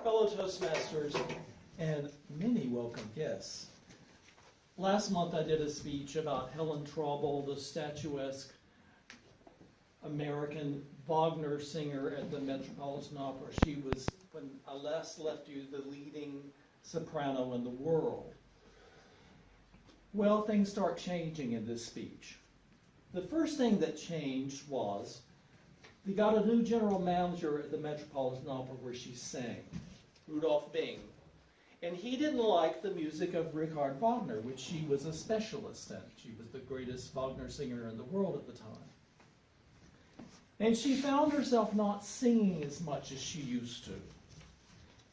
fellow Toastmasters, and many welcome guests. Last month I did a speech about Helen Traubel, the statuesque American Wagner singer at the Metropolitan Opera. She was, when I last left you, the leading soprano in the world. Well, things start changing in this speech. The first thing that changed was they got a new general manager at the Metropolitan Opera where she sang, Rudolph Bing. And he didn't like the music of Richard Wagner, which she was a specialist in. She was the greatest Wagner singer in the world at the time. And she found herself not singing as much as she used to.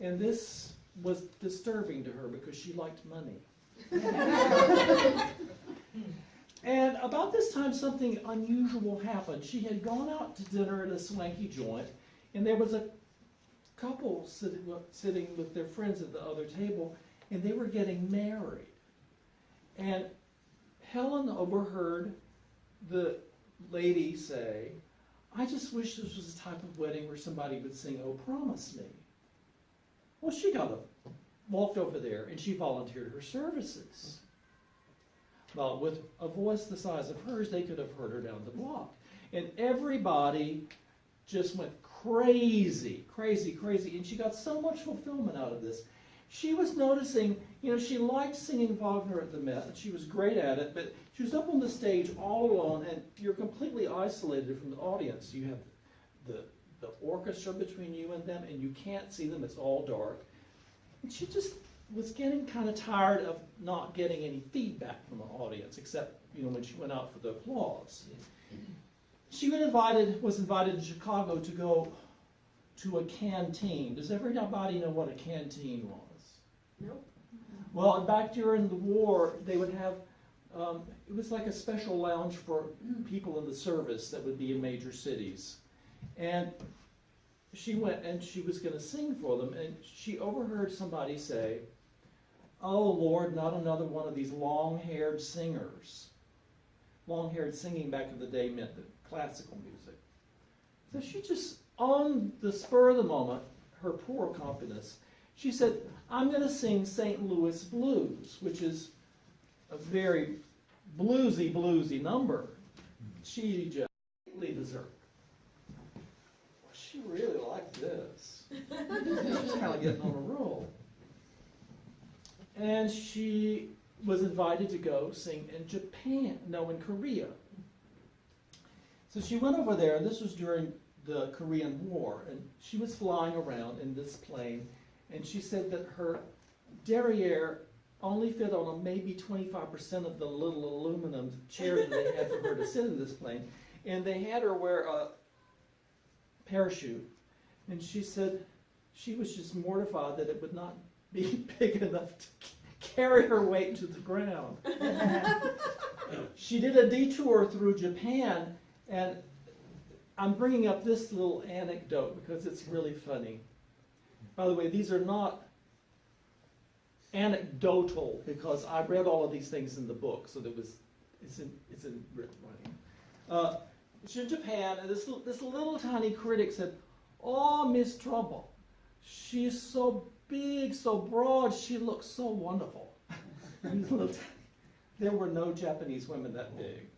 And this was disturbing to her because she liked money. And about this time, something unusual happened. She had gone out to dinner at a swanky joint, and there was a couple sitting with their friends at the other table, and they were getting married. And Helen overheard the lady say, "I just wish this was the type of wedding where somebody would sing, 'Oh, Promise Me.'" Well, she walked over there, and she volunteered her services. Well, with a voice the size of hers, they could have heard her down the block. And everybody just went crazy, crazy, crazy. And she got so much fulfillment out of this. She was noticing, she liked singing Wagner at the Met, and she was great at it, but she was up on the stage all alone, and you're completely isolated from the audience. You have the orchestra between you and them, and you can't see them. It's all dark. And she just was getting kind of tired of not getting any feedback from the audience, except when she went out for the applause. She was invited to Chicago to go to a canteen. Does everybody know what a canteen was? Nope. Well, back during the war, they would have, it was like a special lounge for people in the service that would be in major cities. And she went and she was going to sing for them, and she overheard somebody say, "Oh, Lord, not another one of these long-haired singers." Long-haired singing back in the day meant the classical music. So she just, on the spur of the moment, her poor accompanist, she said, "I'm going to sing St. Louis Blues," which is a very bluesy number. She just completely berserk. She really liked this. She's kind of getting on a roll. And she was invited to go sing in Korea. So she went over there, and this was during the Korean War, and she was flying around in this plane, and she said that her derriere only fit on maybe 25% of the little aluminum chair that they had for her to sit in this plane, and they had her wear a parachute, and she said she was just mortified that it would not be big enough to carry her weight to the ground. She did a detour through Japan, and I'm bringing up this little anecdote because it's really funny. By the way, these are not anecdotal because I read all of these things in the book, so it's in written writing. She's in Japan, and this little tiny critic said, "Oh, Miss Traubel, she's so big, so broad, she looks so wonderful." There were no Japanese women that big.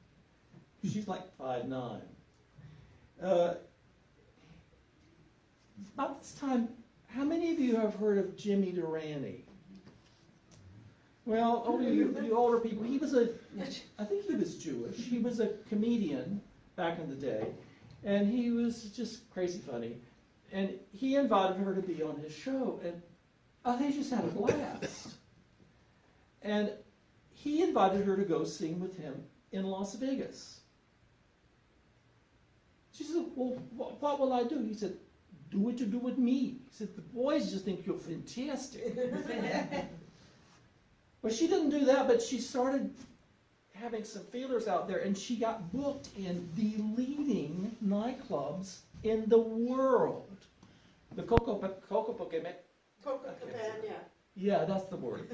She's like 5'9". About this time, how many of you have heard of Jimmy Durante? Well, the older people, I think he was Jewish. He was a comedian back in the day, and he was just crazy funny. And he invited her to be on his show, and they just had a blast. And he invited her to go sing with him in Las Vegas. She said, "Well, what will I do?" He said, "Do what you do with me." He said, "The boys just think you're fantastic." Well, she didn't do that, but she started having some feelers out there, and she got booked in the leading nightclubs in the world. The Coco Cabana, yeah. Yeah, that's the word.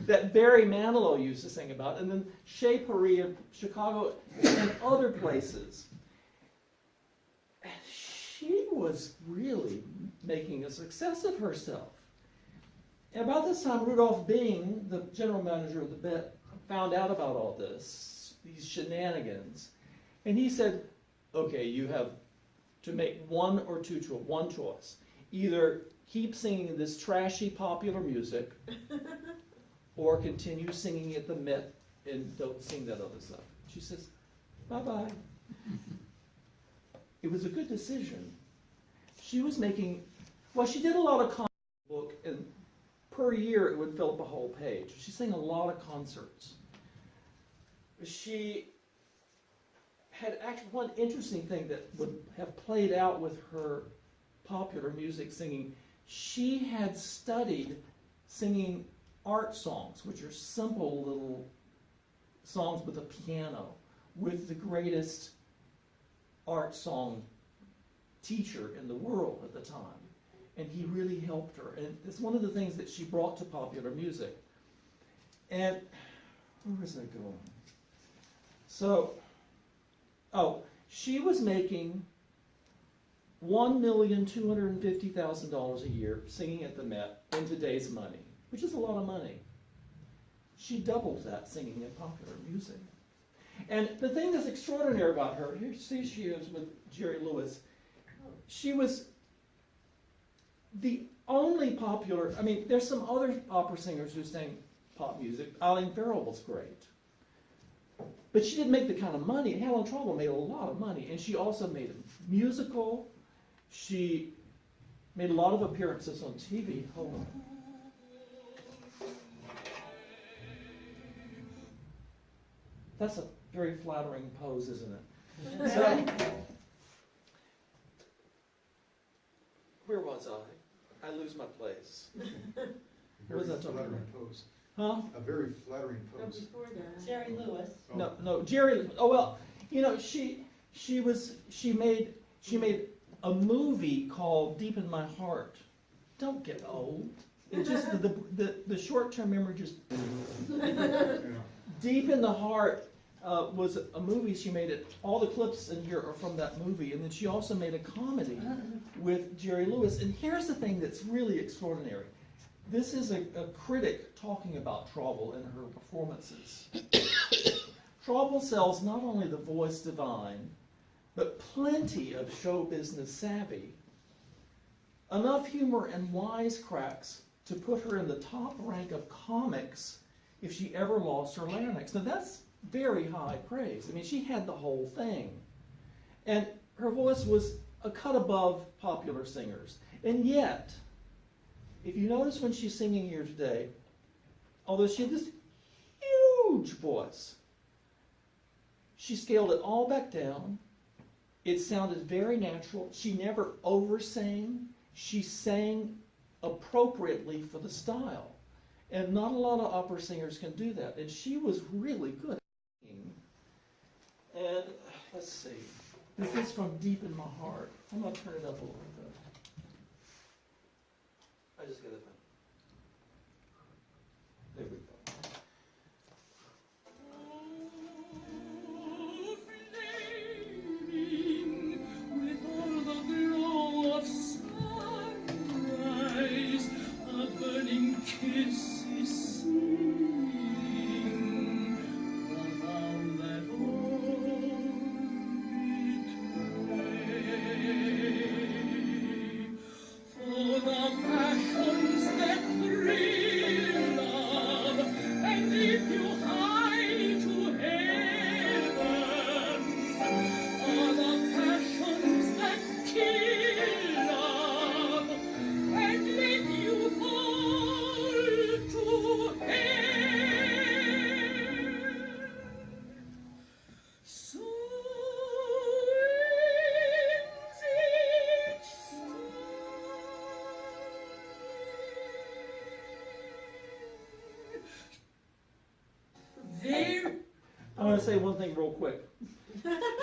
That Barry Manilow used to sing about, and then Shea Paris in Chicago and other places. And she was really making a success of herself. And about this time, Rudolph Bing, the general manager of the Met, found out about all this, these shenanigans, and he said, okay, you have to make one choice. Either keep singing this trashy popular music, or continue singing at the Met and don't sing that other stuff. She says, bye-bye. It was a good decision. She was making, well, she did a lot of concerts, book, and per year it would fill up a whole page. She sang a lot of concerts. She had actually one interesting thing that would have played out with her popular music singing. She had studied singing art songs, which are simple little songs with a piano, with the greatest art song teacher in the world at the time. And he really helped her. And it's one of the things that she brought to popular music. And where was I going? So, she was making $1,250,000 a year singing at the Met in today's money, which is a lot of money. She doubled that singing in popular music. And the thing that's extraordinary about her, here she is with Jerry Lewis. She was the only popular, there's some other opera singers who sang pop music. Eileen Farrell was great. But she didn't make the kind of money. Helen Traubel made a lot of money. And she also made a musical. She made a lot of appearances on TV. Hold on. That's a very flattering pose, isn't it? So, where was I? I lose my place. What was I talking about? Pose. Huh? A very flattering pose. Before that. Jerry Lewis. Oh. No, Jerry. Oh well, she made a movie called Deep in My Heart. Don't get old. It just the short-term memory just. Yeah. Deep in the Heart was a movie she made. It. All the clips in here are from that movie, and then she also made a comedy with Jerry Lewis. And here's the thing that's really extraordinary. This is a critic talking about Traubel and her performances. Traubel sells not only the voice divine, but plenty of show business savvy. Enough humor and wisecracks to put her in the top rank of comics if she ever lost her larynx. Now that's very high praise. She had the whole thing. And her voice was a cut above popular singers. And yet, if you notice when she's singing here today, although she had this huge voice, she scaled it all back down. It sounded very natural. She never oversang. She sang appropriately for the style. And not a lot of opera singers can do that. And she was really good at singing. And let's see. This is from Deep in My Heart. I'm going to turn it up a little bit. I just gotta find. There we go. With all the glow of sunrise, a burning kiss is seen. The vow that all betray. For the passions that thrill love and lead you high to heaven are the passions that kill love and lead you fall to hell. So ends each there. I want to say one thing real quick.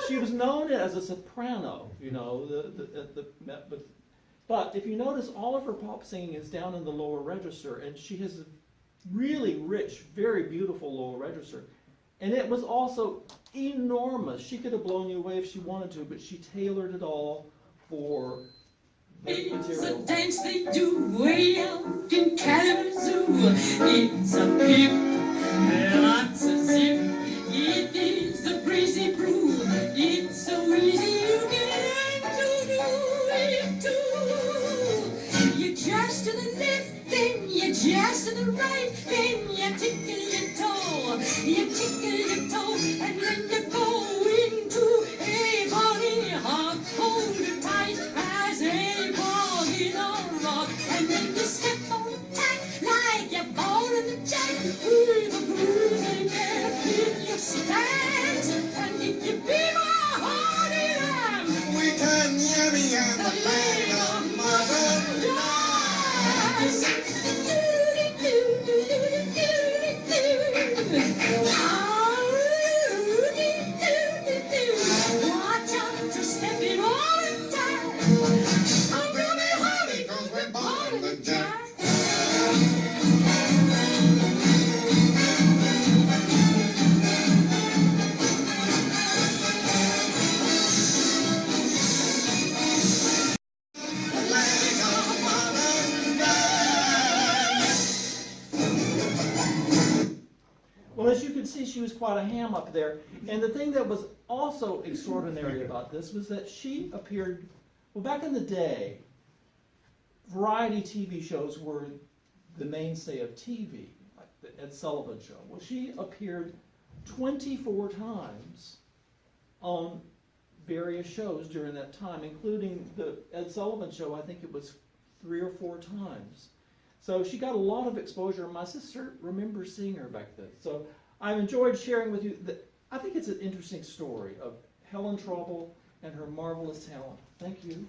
She was known as a soprano, but if you notice, all of her pop singing is down in the lower register, and she has a really rich, very beautiful lower register. And it was also enormous. She could have blown you away if she wanted to, but she tailored it all for It's a material. dance they do way out in Kalamazoo. It's a pip, lots of zip. It is a breezy brew. It's so easy you can to do it too. You just to the left, then you just to the right, then you tickle your toe. You tickle your toe, and then you go into a body hop, hold it tight as a ball in a rock, and then you step on tight like you're ball in the jack. With a grooving and fit your stance, and if you be my hearty lamb, We turn yummy on the land of Mother. Watch out to step in all the time. I'm really hungry 'cause we're born to die. Well, as you can see, she was quite a ham up there. And the thing that was also extraordinary about this was that she appeared, well, back in the day, variety TV shows were the mainstay of TV, like the Ed Sullivan Show. Well, she appeared 24 times on various shows during that time, including the Ed Sullivan Show. I think it was 3 or 4 times. So she got a lot of exposure. My sister remembers seeing her back then. So I've enjoyed sharing with you. I think it's an interesting story of Helen Traubel and her marvelous talent. Thank you.